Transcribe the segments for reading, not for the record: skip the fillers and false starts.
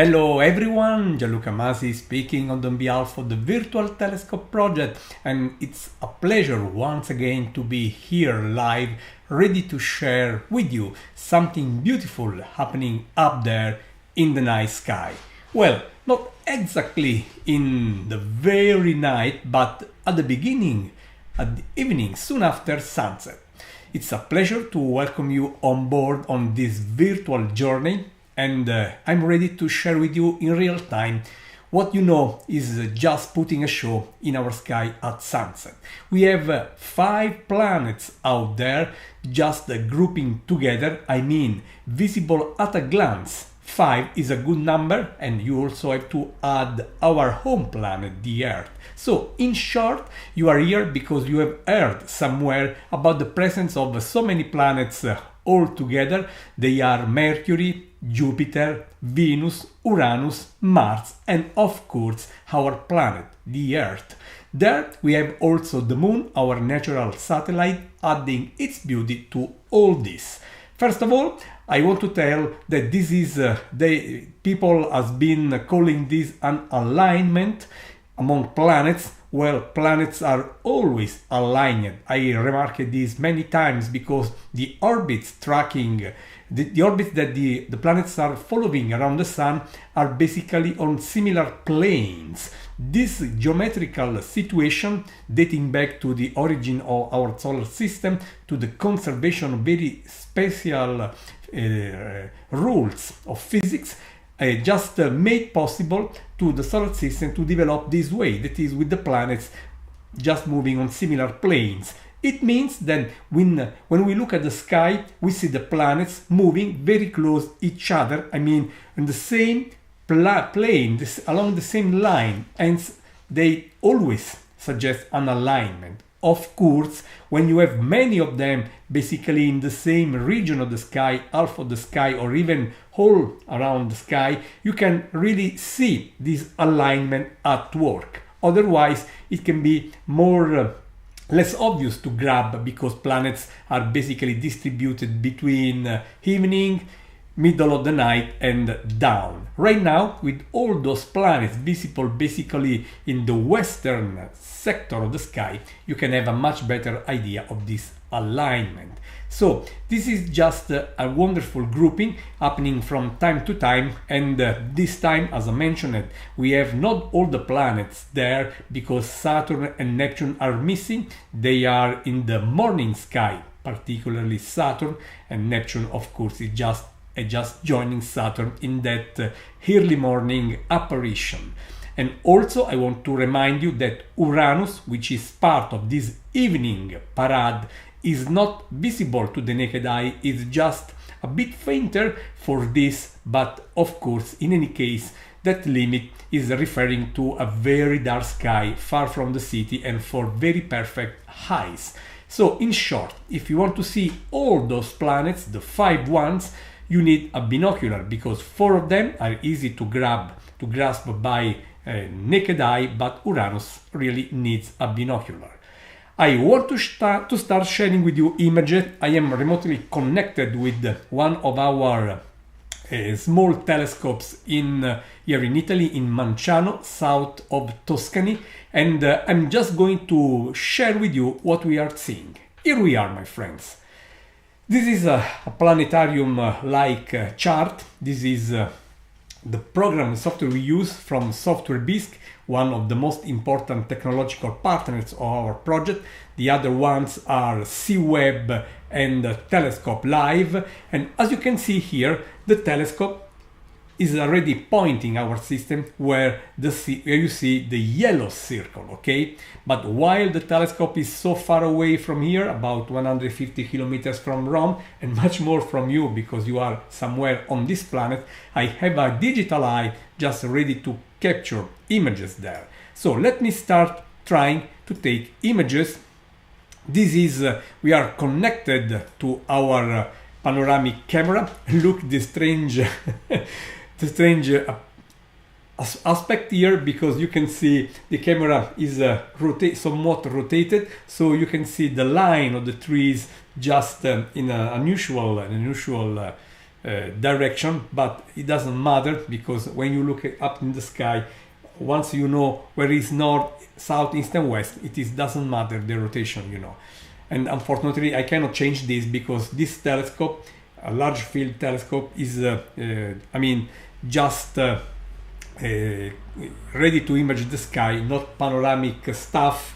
Hello everyone, Gianluca Masi speaking on behalf of the Virtual Telescope project, and it's a pleasure once again to be here live, ready to share with you something beautiful happening up there in the night sky. Well, not exactly in the very night, but at the beginning, at the evening, soon after sunset. It's a pleasure to welcome you on board on this virtual journey, and I'm ready to share with you in real time what you know is just putting a show in our sky at sunset. We have 5 planets out there just grouping together, I mean visible at a glance. 5 is a good number, and you also have to add our home planet, the Earth. So, in short, you are here because you have heard somewhere about the presence of so many planets all together. They are Mercury, Jupiter, Venus, Uranus, Mars, and of course our planet, the Earth. There we have also the Moon, our natural satellite, adding its beauty to all this. First of all, I want to tell that this is, the people has been calling this an alignment among planets. Well, planets are always aligned. I remarked this many times because the orbits tracking, the orbits that the planets are following around the Sun are basically on similar planes. This geometrical situation, dating back to the origin of our solar system, to the conservation of very special rules of physics, just made possible to the solar system to develop this way, that is, with the planets just moving on similar planes. It means that when we look at the sky, we see the planets moving very close each other, I mean in the same plane, along the same line, and they always suggest an alignment. Of course, when you have many of them basically in the same region of the sky, half of the sky, or even all around the sky, you can really see this alignment at work. Otherwise, it can be less obvious to grab because planets are basically distributed between evening, middle of the night, and down. Right now, with all those planets visible basically in the western sector of the sky, you can have a much better idea of this alignment. So this is just a wonderful grouping happening from time to time, and this time, as I mentioned, we have not all the planets there because Saturn and Neptune are missing. They are in the morning sky, particularly Saturn, and Neptune, of course, is just joining Saturn in that early morning apparition. And also I want to remind you that Uranus, which is part of this evening parade, is not visible to the naked eye, it's just a bit fainter for this, but of course, in any case, that limit is referring to a very dark sky far from the city and for very perfect eyes. So in short, if you want to see all those planets, the 5 ones, you need a binocular because 4 of them are easy to grasp by naked eye, but Uranus really needs a binocular. I want to start sharing with you images. I am remotely connected with one of our small telescopes here in Italy, in Manciano, south of Tuscany, and I'm just going to share with you what we are seeing. Here we are, my friends. This is a planetarium-like chart. This is the program software we use from Software Bisque, one of the most important technological partners of our project. The other ones are C-Web and Telescope Live. And as you can see here, the telescope is already pointing our system where you see the yellow circle, okay? But while the telescope is so far away from here, about 150 kilometers from Rome, and much more from you because you are somewhere on this planet, I have a digital eye just ready to capture images there. So let me start trying to take images. This is, we are connected to our panoramic camera. Look, the strange aspect here, because you can see the camera is somewhat rotated, so you can see the line of the trees just in an unusual direction, but it doesn't matter, because when you look up in the sky, once you know where is north, south, east and west, doesn't matter the rotation, you know. And unfortunately I cannot change this, because this telescope, a large field telescope, is just ready to image the sky, not panoramic stuff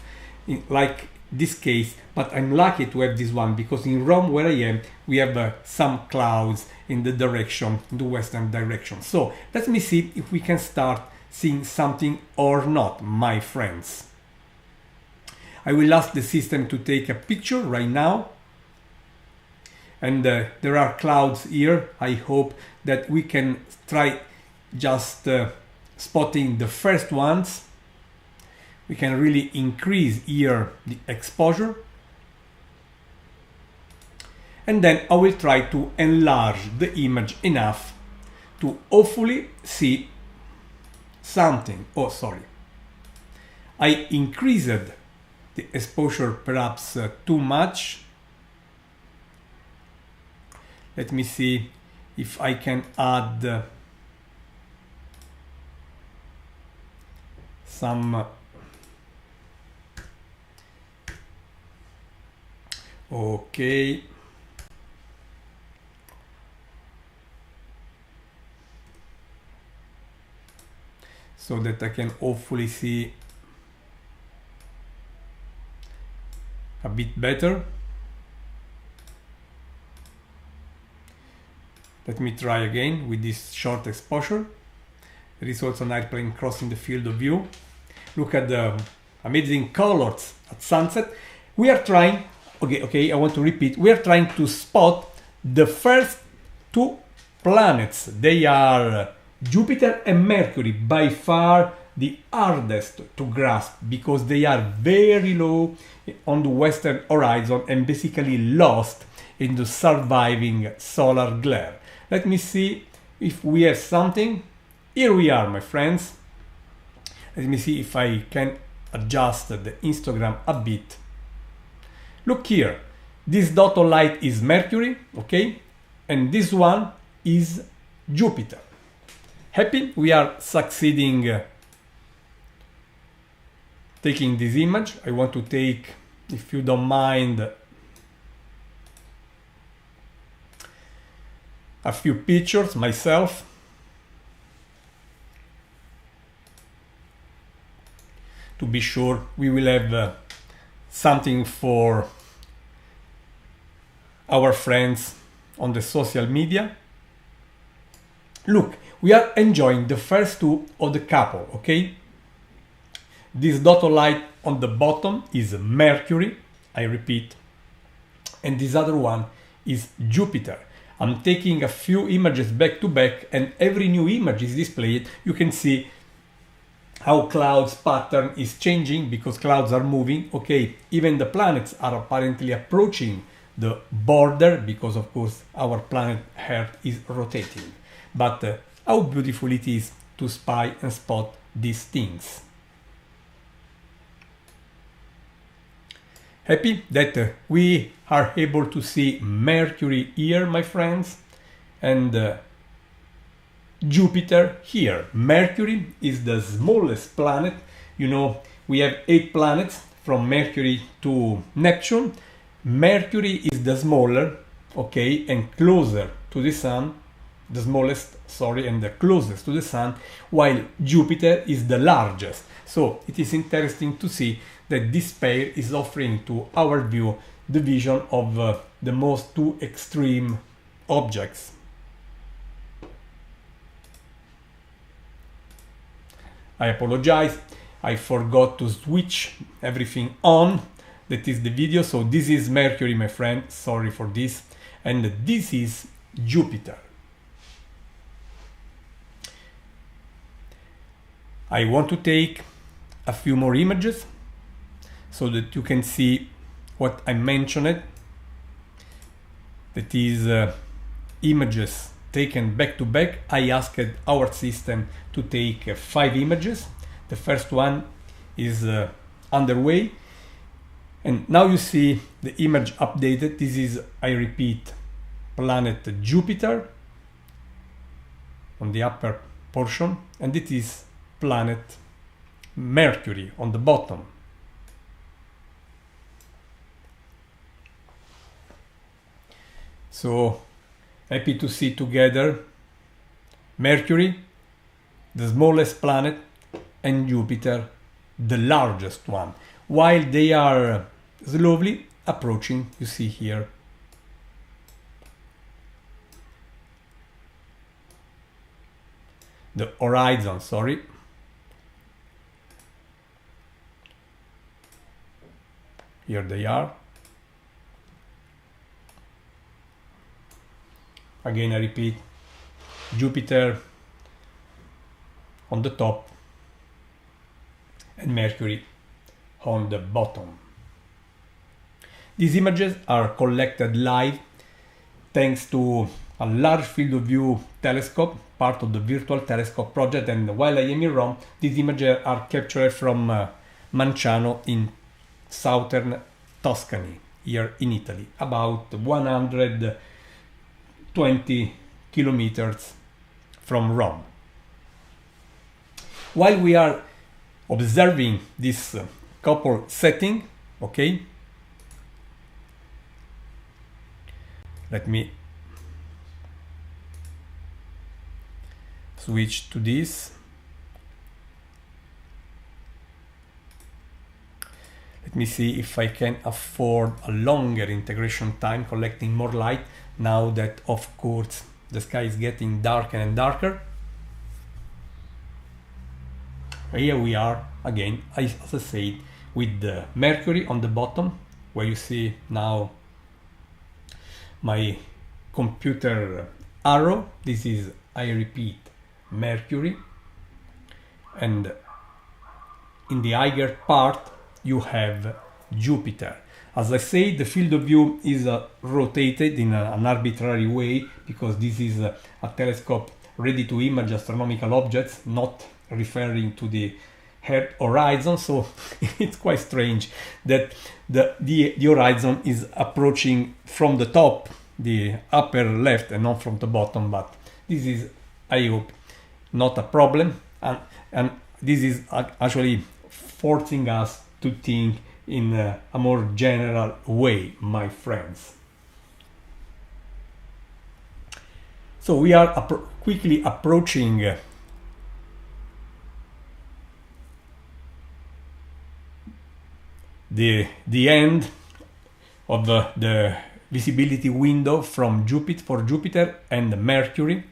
like this case. But I'm lucky to have this one, because in Rome, where I am, we have some clouds in the western direction. So let me see if we can start seeing something or not, my friends. I will ask the system to take a picture right now. And there are clouds here. I hope that we can try just spotting the first ones. We can really increase here the exposure. And then I will try to enlarge the image enough to hopefully see something. Oh, sorry. I increased the exposure perhaps too much. Let me see if I can add some okay. So that I can hopefully see a bit better. Let me try again with this short exposure. There is also an airplane crossing the field of view. Look at the amazing colors at sunset. We are trying, okay, I want to repeat, we are trying to spot the first two planets. They are Jupiter and Mercury, by far the hardest to grasp, because they are very low on the western horizon and basically lost in the surviving solar glare. Let me see if we have something. Here we are, my friends. Let me see if I can adjust the histogram a bit. Look here, this dot of light is Mercury, okay, and this one is Jupiter. Happy we are succeeding taking this image. I want to take, if you don't mind, a few pictures myself. To be sure we will have something for our friends on the social media. Look, we are enjoying the first two of the couple, okay? This dot of light on the bottom is Mercury, I repeat, and this other one is Jupiter. I'm taking a few images back to back, and every new image is displayed. You can see how clouds pattern is changing because clouds are moving, okay? Even the planets are apparently approaching the border because, of course, our planet Earth is rotating. But how beautiful it is to spy and spot these things. Happy that we are able to see Mercury here, my friends, and Jupiter here. Mercury is the smallest planet. You know, we have 8 planets from Mercury to Neptune. Mercury is the smaller, okay, and closer to the Sun, the smallest, sorry, and the closest to the Sun, while Jupiter is the largest. So it is interesting to see that this pair is offering to our view the vision of the most two extreme objects. I apologize, I forgot to switch everything on. That is the video. So this is Mercury, my friend, sorry for this, and this is Jupiter. I want to take a few more images so that you can see what I mentioned. That is images taken back to back. I asked our system to take 5 images. The first one is underway, and now you see the image updated. This is, I repeat, planet Jupiter. on the upper portion, and it is planet Mercury on the bottom. So happy to see together Mercury, the smallest planet, and Jupiter, the largest one, while they are slowly approaching. You see here the horizon, sorry. Here they are. Again, I repeat, Jupiter on the top and Mercury on the bottom. These images are collected live thanks to a large field of view telescope, part of the virtual telescope project, and while I am in Rome, these images are captured from Manciano in southern Tuscany, here in Italy, about 120 kilometers from Rome. While we are observing this couple setting, okay, let me switch to this. Let me see if I can afford a longer integration time, collecting more light, now that of course the sky is getting darker and darker. Here we are again, as I said, with the Mercury on the bottom, where you see now my computer arrow. This is, I repeat, Mercury, and in the higher part you have Jupiter. As I say, the field of view is rotated in an arbitrary way, because this is a telescope ready to image astronomical objects, not referring to the Earth horizon. So it's quite strange that the horizon is approaching from the top, the upper left, and not from the bottom. But this is, I hope, not a problem, and this is actually forcing us to think in a more general way, my friends. So we are quickly approaching the end of the visibility window from Jupiter and Mercury,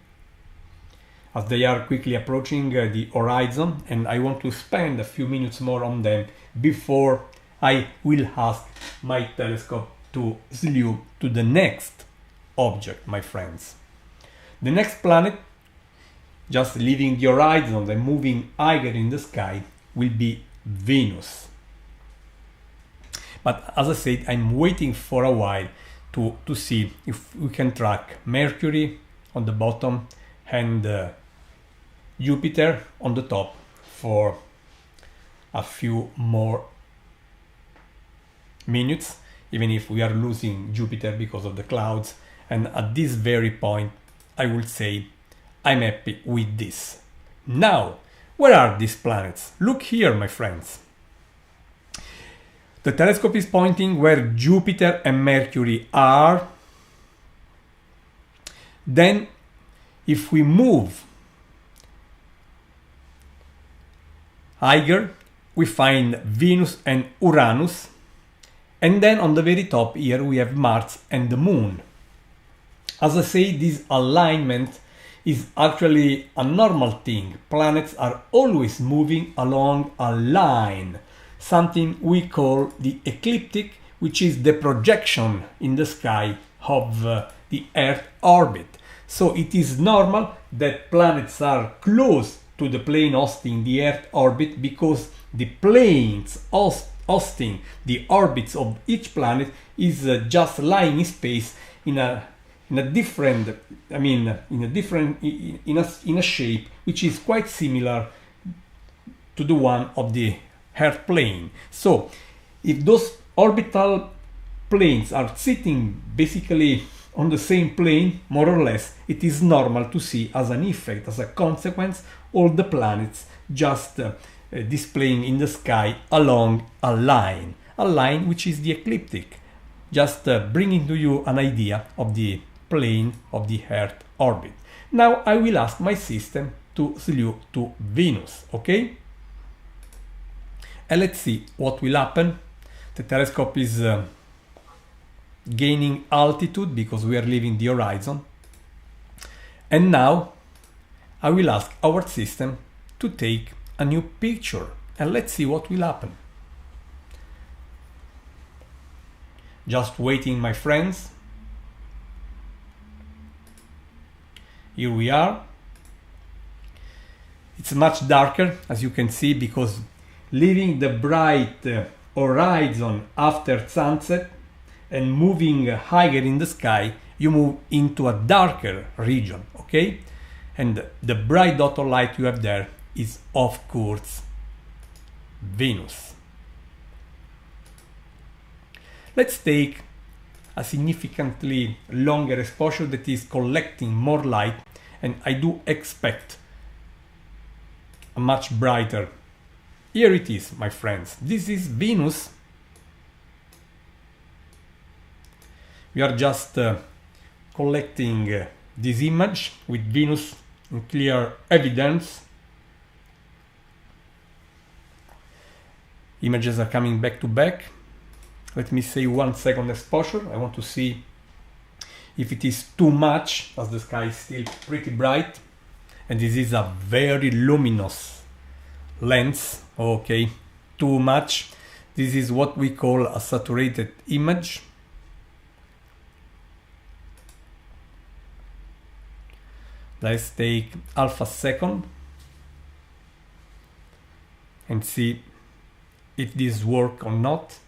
as they are quickly approaching the horizon, and I want to spend a few minutes more on them before I will ask my telescope to slew to the next object, my friends. The next planet, just leaving the horizon and moving higher in the sky, will be Venus. But as I said, I'm waiting for a while to see if we can track Mercury on the bottom and Jupiter on the top for a few more minutes, even if we are losing Jupiter because of the clouds. And at this very point, I will say I'm happy with this. Now, where are these planets? Look here, my friends. The telescope is pointing where Jupiter and Mercury are. Then, if we move higher, we find Venus and Uranus. And then on the very top here we have Mars and the Moon. As I say, this alignment is actually a normal thing. Planets are always moving along a line, something we call the ecliptic, which is the projection in the sky of the Earth orbit. So it is normal that planets are close to the plane hosting the Earth orbit, because the planes hosting the orbits of each planet is just lying in space in a different, in a shape which is quite similar to the one of the Earth plane. So if those orbital planes are sitting basically on the same plane, more or less, it is normal to see as an effect, as a consequence, all the planets just displaying in the sky along a line which is the ecliptic, just bringing to you an idea of the plane of the Earth orbit. Now I will ask my system to slew to Venus, okay? And let's see what will happen. The telescope is gaining altitude because we are leaving the horizon. And now I will ask our system to take a new picture and let's see what will happen. Just waiting, my friends. Here we are. It's much darker, as you can see, because leaving the bright horizon after sunset and moving higher in the sky, you move into a darker region, okay? And the bright dot of light you have there is, of course, Venus. Let's take a significantly longer exposure that is collecting more light, and I do expect a much brighter. Here it is, my friends. This is Venus. We are just collecting this image with Venus in clear evidence. Images are coming back to back. Let me say 1 second exposure. I want to see if it is too much, as the sky is still pretty bright. And this is a very luminous lens. Okay, too much. This is what we call a saturated image. Let's take half a second and see if this works or not.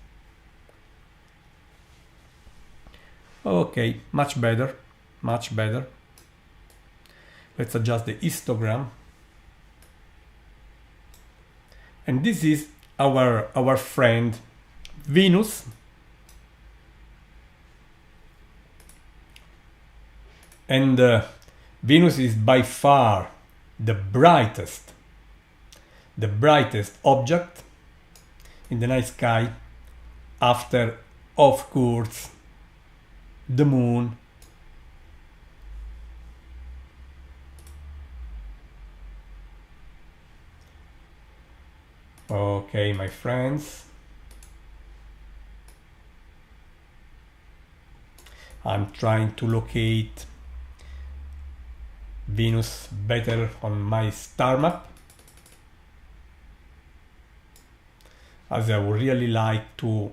Okay, much better, much better. Let's adjust the histogram. And this is our friend Venus. And Venus is by far the brightest object in the night sky after, of course, the moon. Okay, my friends, I'm trying to locate Venus better on my star map, as I would really like to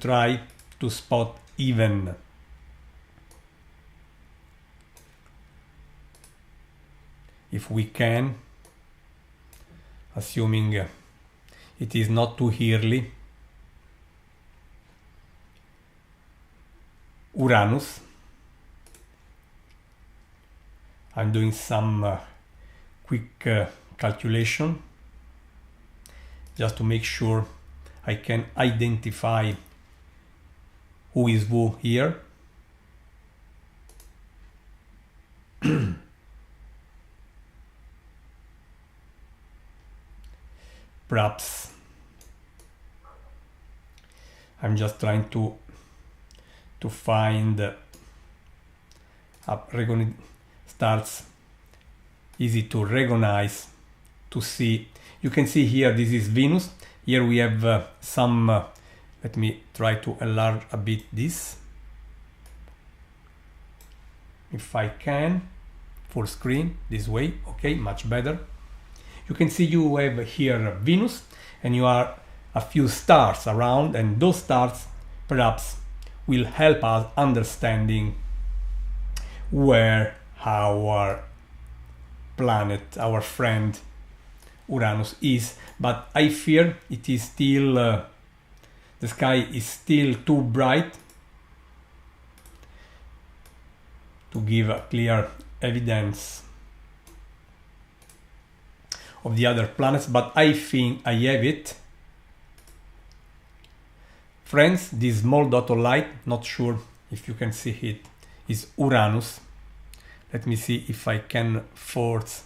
try to spot even if we can, assuming it is not too early, Uranus. I'm doing some quick calculation just to make sure I can identify who is who here. Perhaps I'm just trying to find stars easy to recognize, to see. You can see here this is Venus. Here we have some let me try to enlarge a bit this, if I can, full screen this way. Okay, much better. You can see you have here Venus, and you are a few stars around, and those stars perhaps will help us understanding where our planet, our friend Uranus is. But I fear it is still the sky is still too bright to give a clear evidence of the other planets, but I think I have it. Friends, this small dot of light, not sure if you can see it, is Uranus. Let me see if I can force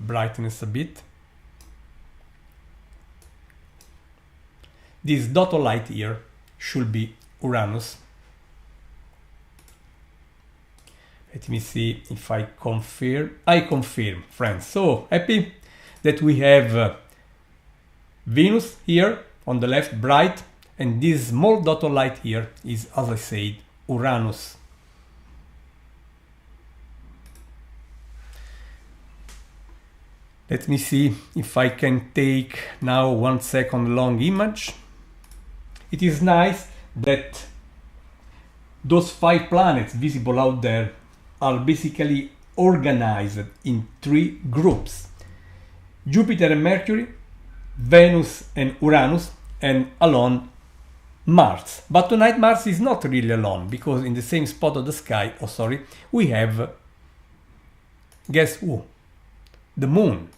brightness a bit. This dot of light here should be Uranus. Let me see if I confirm. I confirm, friends. So happy that we have Venus here on the left, bright, and this small dot of light here is, as I said, Uranus. Let me see if I can take now 1 second long image. It is nice that those 5 planets visible out there are basically organized in 3 groups: Jupiter and Mercury, Venus and Uranus, and alone Mars. But tonight Mars is not really alone, because in the same spot of the sky, we have, guess who? The Moon.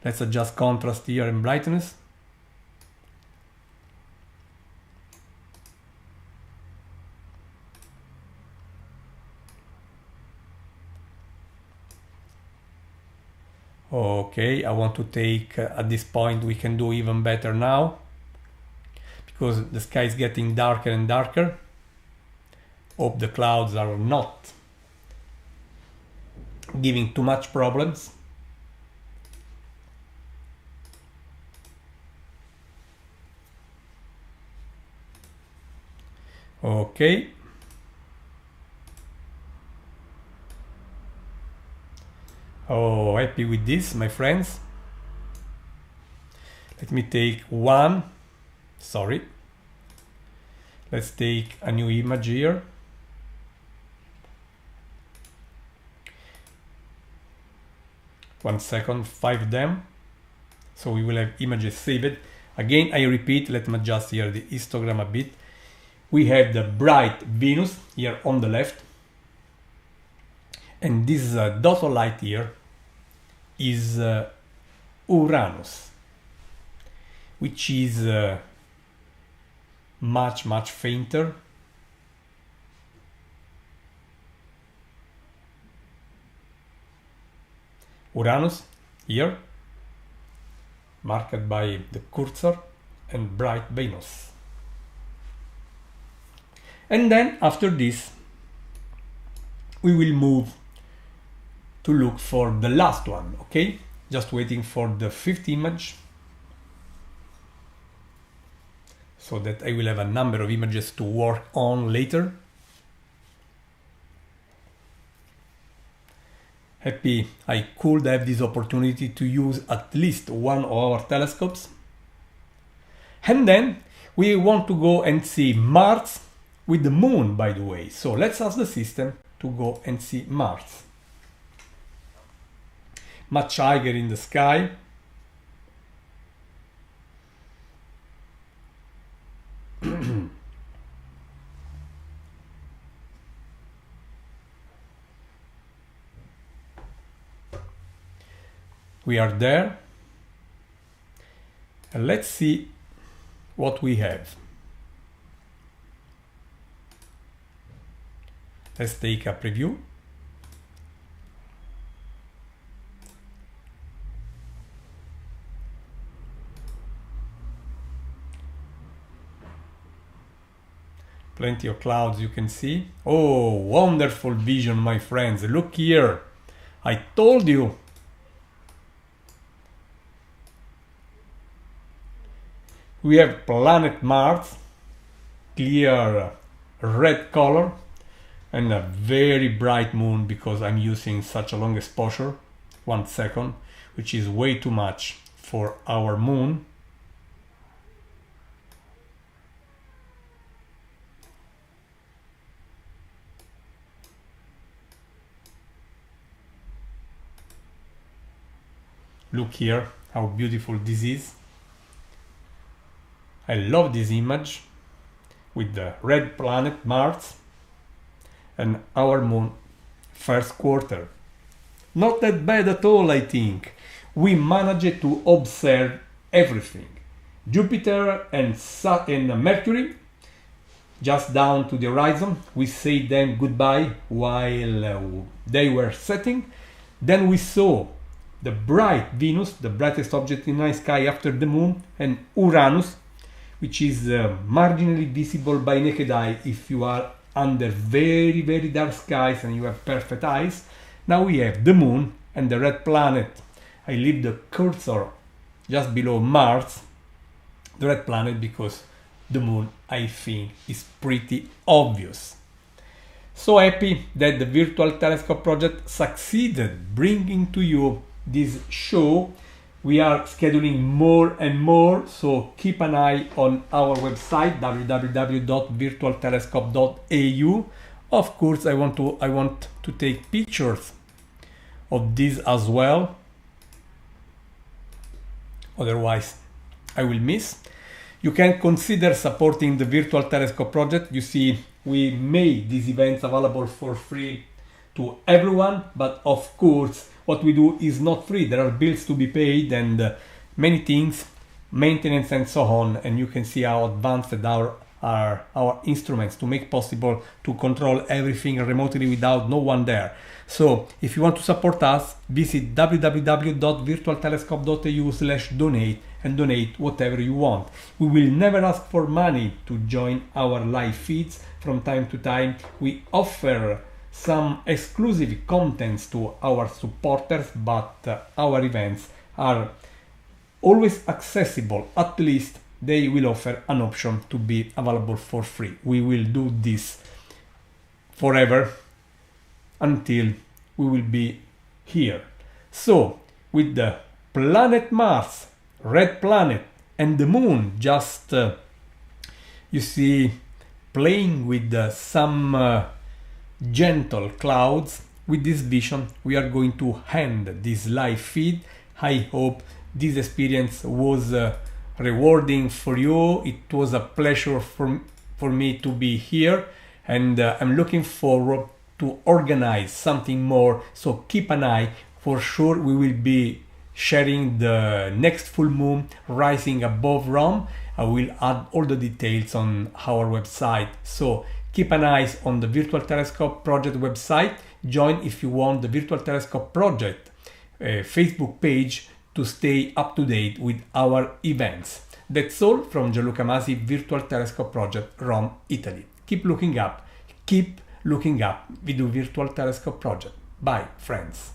Let's adjust contrast here and brightness. Okay, I want to take, at this point we can do even better now, because the sky is getting darker and darker. Hope the clouds are not giving too much problems. Okay. Oh, happy with this, my friends. Let me take one. Sorry. Let's take a new image here. One second, 5 of them. So we will have images saved. Again, I repeat, let me adjust here the histogram a bit. We have the bright Venus here on the left. And this dot of light here is Uranus, which is much fainter. Uranus here, marked by the cursor, and bright Venus. And then after this, we will move to look for the last one, okay? Just waiting for the 5th image, so that I will have a number of images to work on later. Happy I could have this opportunity to use at least one of our telescopes. And then we want to go and see Mars with the Moon, by the way. So let's ask the system to go and see Mars. Much higher in the sky. We are there. And let's see what we have. Let's take a preview. Plenty of clouds you can see. Oh, wonderful vision, my friends. Look here. I told you. We have planet Mars, clear red color, and a very bright moon, because I'm using such a long exposure, 1 second, which is way too much for our moon. Look here how beautiful this is. I love this image with the red planet Mars and our moon first quarter. Not that bad at all, I think. We managed to observe everything. Jupiter and Mercury just down to the horizon. We say them goodbye while they were setting. Then we saw the bright Venus, the brightest object in the night sky after the moon, and Uranus, which is marginally visible by naked eye if you are under very, very dark skies and you have perfect eyes. Now we have the moon and the red planet. I leave the cursor just below Mars, the red planet, because the moon, I think, is pretty obvious. So happy that the Virtual Telescope project succeeded bringing to you this show. We are scheduling more and more, so keep an eye on our website www.virtualtelescope.eu. Of course, I want to take pictures of this as well. Otherwise, I will miss. You can consider supporting the Virtual Telescope project. You see, we made these events available for free to everyone, but of course, what we do is not free. There are bills to be paid and many things, maintenance and so on. And you can see how advanced are our instruments to make possible to control everything remotely without no one there. So if you want to support us, visit www.virtualtelescope.eu/donate and donate whatever you want. We will never ask for money to join our live feeds. From time to time, we offer some exclusive contents to our supporters, but our events are always accessible. At least they will offer an option to be available for free. We will do this forever until we will be here. So with the planet Mars, red planet, and the moon just you see playing with some gentle clouds, with this vision we are going to end this live feed. I hope this experience was rewarding for you. It was a pleasure for me to be here, and I'm looking forward to organize something more, so keep an eye. For sure we will be sharing the next full moon rising above Rome. I will add all the details on our website, so keep an eye on the Virtual Telescope Project website. Join if you want the Virtual Telescope Project Facebook page to stay up to date with our events. That's all from Gianluca Masi, Virtual Telescope Project, Rome, Italy. Keep looking up with the Virtual Telescope Project. Bye, friends.